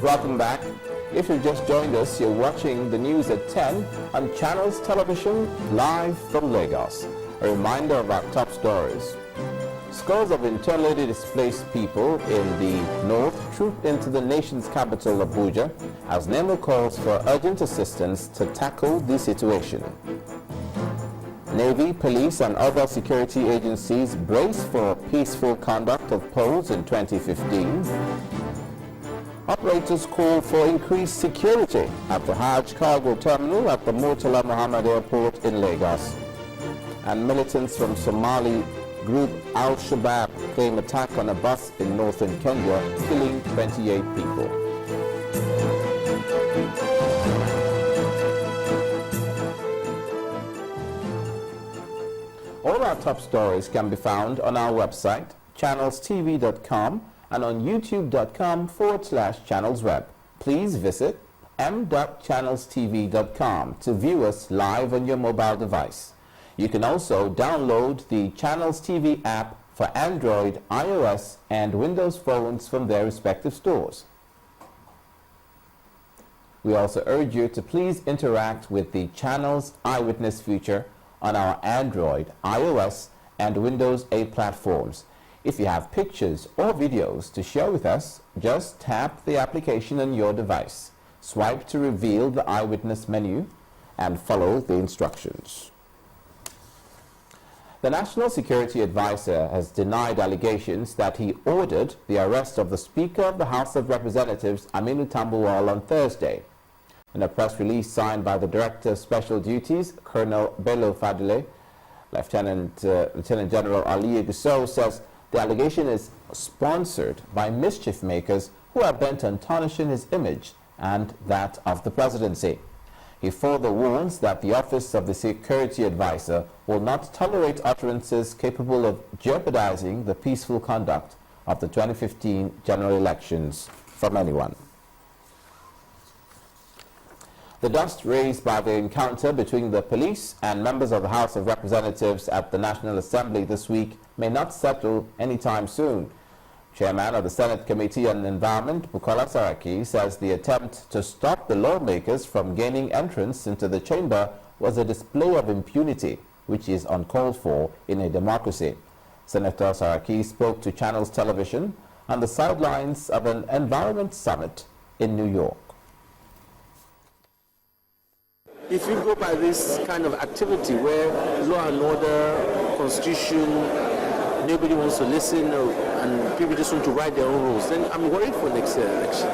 welcome back. If you've just joined us, you're watching the news at 10 on Channels Television, live from Lagos. A reminder of our top stories. Scores of internally displaced people in the north trooped into the nation's capital, Abuja, as NEMO calls for urgent assistance to tackle the situation. Navy, police, and other security agencies brace for peaceful conduct of polls in 2015. Operators call for increased security at the Hajj cargo terminal at the Murtala Muhammad Airport in Lagos. And militants from Somali group Al-Shabaab claim attack on a bus in northern Kenya, killing 28 people. All our top stories can be found on our website, channelstv.com, and on youtube.com/channelsweb. Please visit m.channelstv.com to view us live on your mobile device. You can also download the Channels TV app for Android, iOS, and Windows phones from their respective stores. We also urge you to please interact with the Channels Eyewitness feature on our Android, iOS, and Windows 8 platforms. If you have pictures or videos to share with us, just tap the application on your device, swipe to reveal the Eyewitness menu, and follow the instructions. The National Security Advisor has denied allegations that he ordered the arrest of the Speaker of the House of Representatives, Aminu Tambuwal, on Thursday. In a press release signed by the Director of Special Duties, Colonel Bello Fadile, Lieutenant General Ali Gusau says the allegation is sponsored by mischief makers who are bent on tarnishing his image and that of the presidency. He further warns that the Office of the Security Advisor will not tolerate utterances capable of jeopardizing the peaceful conduct of the 2015 general elections from anyone. The dust raised by the encounter between the police and members of the House of Representatives at the National Assembly this week may not settle anytime soon. Chairman of the Senate Committee on Environment, Bukola Saraki, says the attempt to stop the lawmakers from gaining entrance into the chamber was a display of impunity, which is uncalled for in a democracy. Senator Saraki spoke to Channels Television on the sidelines of an environment summit in New York. If you go by this kind of activity where law and order, constitution, nobody wants to listen, and people just want to write their own rules, then I'm worried for next year election.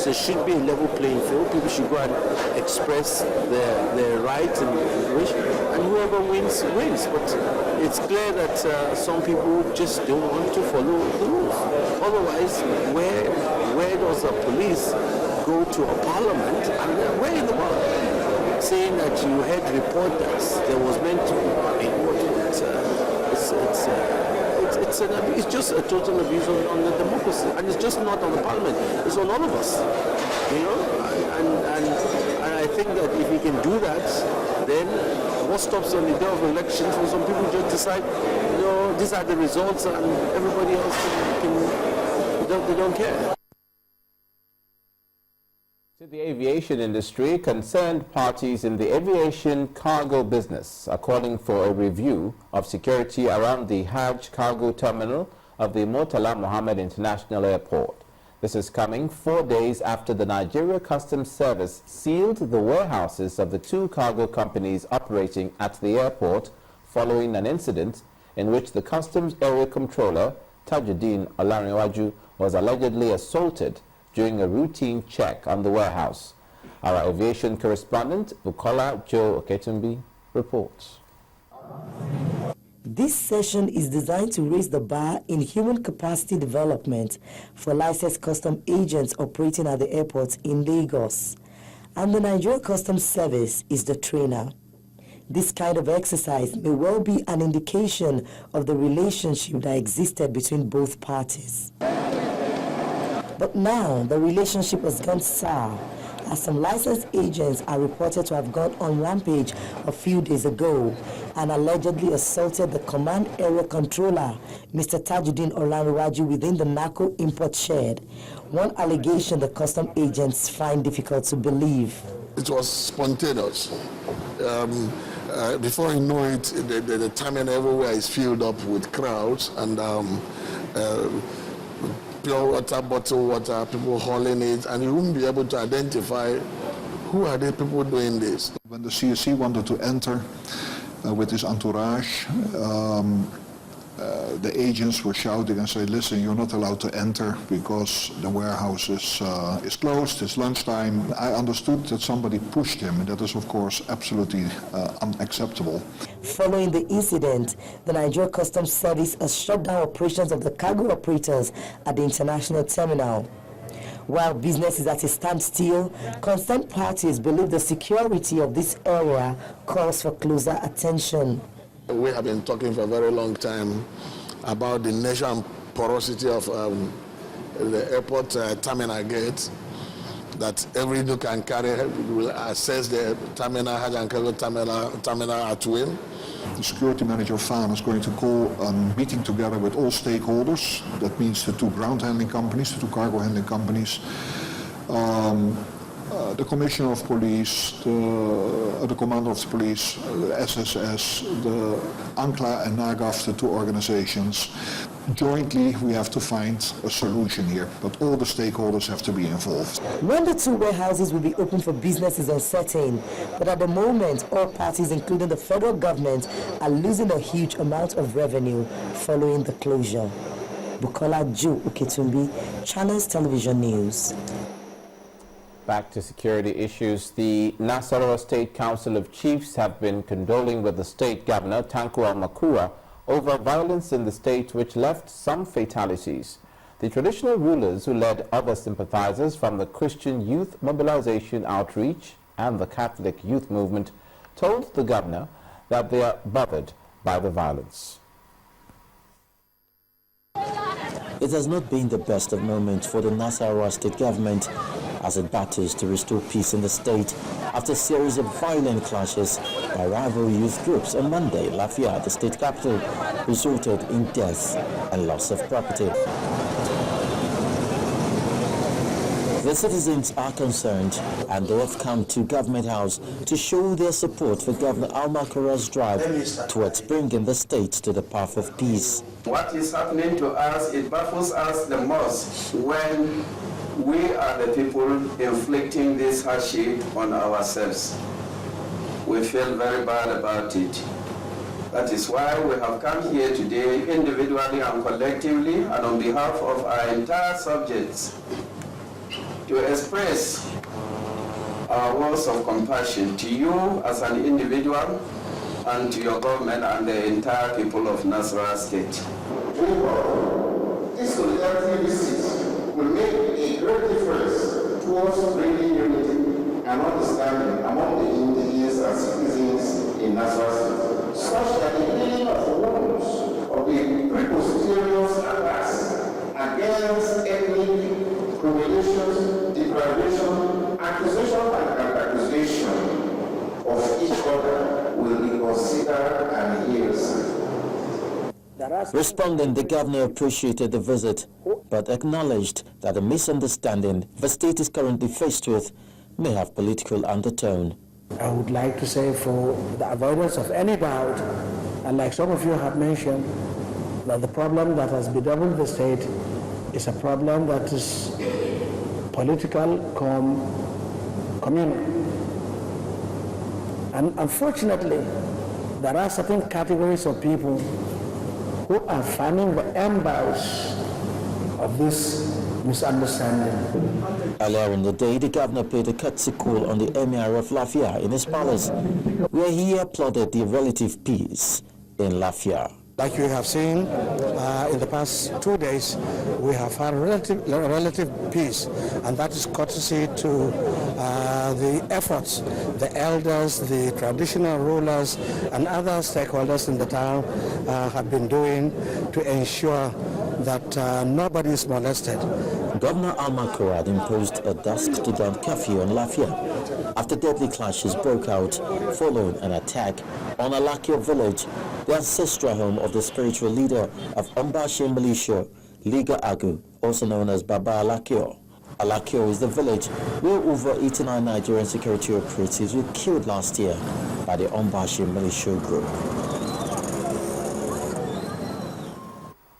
There should be a level playing field. People should go and express their rights and wish, and whoever wins, wins. But it's clear that some people just don't want to follow the rules. Otherwise, where does the police go to a parliament, and where in the world? Saying that you had reporters, there was meant to be, it's just a total abuse on the democracy, and it's just not on the parliament, it's on all of us, you know, and I think that if we can do that, then what stops on the day of elections for some people just decide, you know, these are the results and everybody else they don't care. The aviation industry, concerned parties in the aviation cargo business are calling for a review of security around the Hajj cargo terminal of the Murtala Muhammad International Airport. This is coming 4 days after the Nigeria Customs Service sealed the warehouses of the two cargo companies operating at the airport following an incident in which the Customs Area Controller, Tajuddin Olarinwaju, was allegedly assaulted during a routine check on the warehouse. Our aviation correspondent, Bukola Joe Oketumbi, reports. This session is designed to raise the bar in human capacity development for licensed custom agents operating at the airports in Lagos. And the Nigeria Customs Service is the trainer. This kind of exercise may well be an indication of the relationship that existed between both parties. But now the relationship has gone sour as some licensed agents are reported to have gone on rampage a few days ago and allegedly assaulted the command area controller, Mr. Tajuddin Olanrewaju, within the narco import shed. One allegation the custom agents find difficult to believe. It was spontaneous. Before you know it, the terminal everywhere is filled up with crowds and pure water, bottled water, people hauling it, and you wouldn't be able to identify who are the people doing this. When the CSC wanted to enter with his entourage, the agents were shouting and saying, listen, you're not allowed to enter because the warehouse is closed, it's lunchtime. I understood that somebody pushed him, and that is, of course, absolutely unacceptable. Following the incident, the Nigeria Customs Service has shut down operations of the cargo operators at the international terminal. While business is at a standstill, concerned parties believe the security of this area calls for closer attention. We have been talking for a very long time about the nature and porosity of the airport terminal gate, that every nook and carry will assess the terminal, Hajj and Cargo terminal at will. The security manager, Fan, is going to call a meeting together with all stakeholders. That means the two ground handling companies, the two cargo handling companies, the Commissioner of Police, the Commander of the Police, the SSS, the ANCLA and NAGAF, the two organizations. Jointly, we have to find a solution here, but all the stakeholders have to be involved. When the two warehouses will be open for business is uncertain, but at the moment, all parties, including the federal government, are losing a huge amount of revenue following the closure. Bukola Ju Uketumbi, Channels Television News. Back to security issues. The Nasarawa State Council of Chiefs have been condoling with the state governor, Tanko Al-makura, over violence in the state which left some fatalities. The traditional rulers who led other sympathizers from the Christian Youth Mobilization Outreach and the Catholic Youth Movement told the governor that they are bothered by the violence. It has not been the best of moments for the Nasarawa state government as it battles to restore peace in the state after a series of violent clashes by rival youth groups on Monday. Lafayette, the state capital, resulted in deaths and loss of property. The citizens are concerned and they have come to Government House to show their support for Governor Al-makura's drive towards bringing the state to the path of peace. What is happening to us, it baffles us the most when we are the people inflicting this hardship on ourselves. We feel very bad about it. That is why we have come here today individually and collectively and on behalf of our entire subjects to express our words of compassion to you as an individual and to your government and the entire people of Nasarawa State. This solidarity visit will make a great difference towards bringing unity and understanding among the indigenous and citizens in Nasarawa State, such that the healing of the wounds of the preposterous attacks against ethnic humiliations, deprivation, accusation and counter-accusation of each other will be considered and healed. Responding, the governor appreciated the visit, but acknowledged that the misunderstanding the state is currently faced with may have political undertone. I would like to say, for the avoidance of any doubt, and like some of you have mentioned, that the problem that has bedeviled the state is a problem that is political, communal. And unfortunately, there are certain categories of people who are fanning the embers of this misunderstanding. Earlier in the day, the governor paid a courtesy call on the Emir of Lafayette in his palace, where he applauded the relative peace in Lafayette. Like you have seen in the past 2 days, we have had relative peace, and that is courtesy to the efforts the elders, the traditional rulers, and other stakeholders in the town have been doing to ensure that nobody is molested Governor Al-makura had imposed a dusk-to-dawn curfew on Lafia after deadly clashes broke out following an attack on Alakio village, the ancestral home of the spiritual leader of Ombashe militia, Liga Agu, also known as Baba Alakio. Alakio is the village where over 89 Nigerian security operatives were killed last year by the Ombashe militia group.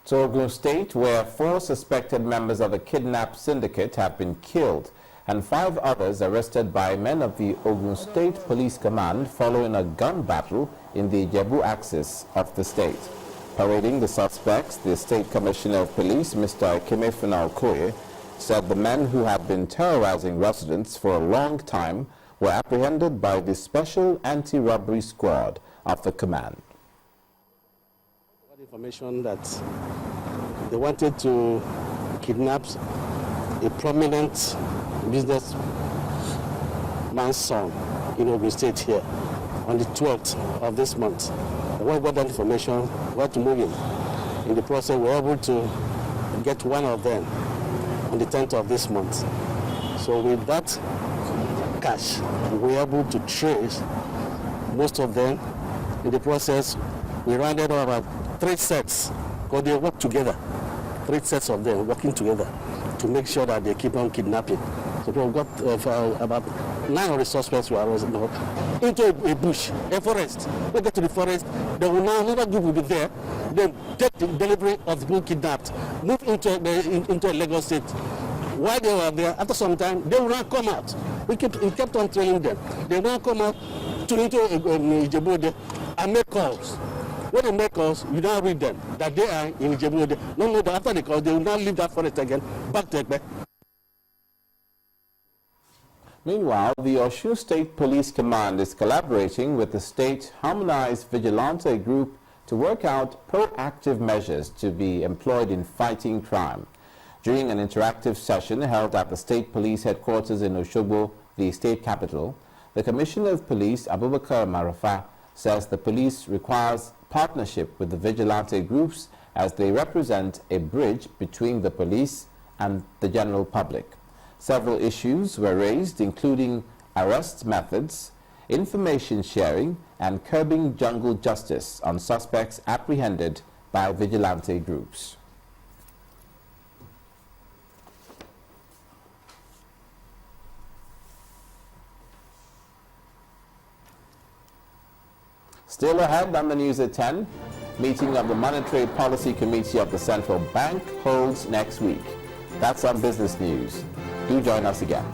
To Ogun State, where 4 suspected members of the kidnap syndicate have been killed and 5 others arrested by men of the Ogun State Police Command following a gun battle in the Ijebu axis of the state. Parading the suspects, the State Commissioner of Police, Mr. Ekemefuna Okoye, said the men who had been terrorizing residents for a long time were apprehended by the Special Anti-Robbery Squad of the command. Information that they wanted to kidnap a prominent businessman's son in Ogun State here on the 12th of this month. When we got that information, we had to move in. In the process, we were able to get one of them on the 10th of this month. So with that cash, we were able to trace most of them. In the process, we rounded up about 3 sets, because they work together. 3 sets of them working together to make sure that they keep on kidnapping. So we got about 9 of the suspects were arrested into a bush, a forest. We get to the forest, they will now, another group will be there, then take the delivery of the people kidnapped, move into Lagos State. While they were there, after some time, they will not come out. We kept on training them. They will not come out into Ijebu and make calls. When they make calls, you don't read them, that they are in Ijebu. No, but after the call, they will not leave that forest again, back to Ekpe. Meanwhile, the Osun State Police Command is collaborating with the State Harmonized Vigilante Group to work out proactive measures to be employed in fighting crime. During an interactive session held at the State Police Headquarters in Osogbo, the state capital, the Commissioner of Police, Abubakar Marafa, says the police requires partnership with the vigilante groups as they represent a bridge between the police and the general public. Several issues were raised, including arrest methods, information sharing, and curbing jungle justice on suspects apprehended by vigilante groups. Still ahead on the news at 10, meeting of the Monetary Policy Committee of the Central Bank holds next week. That's on Business News. Do join us again.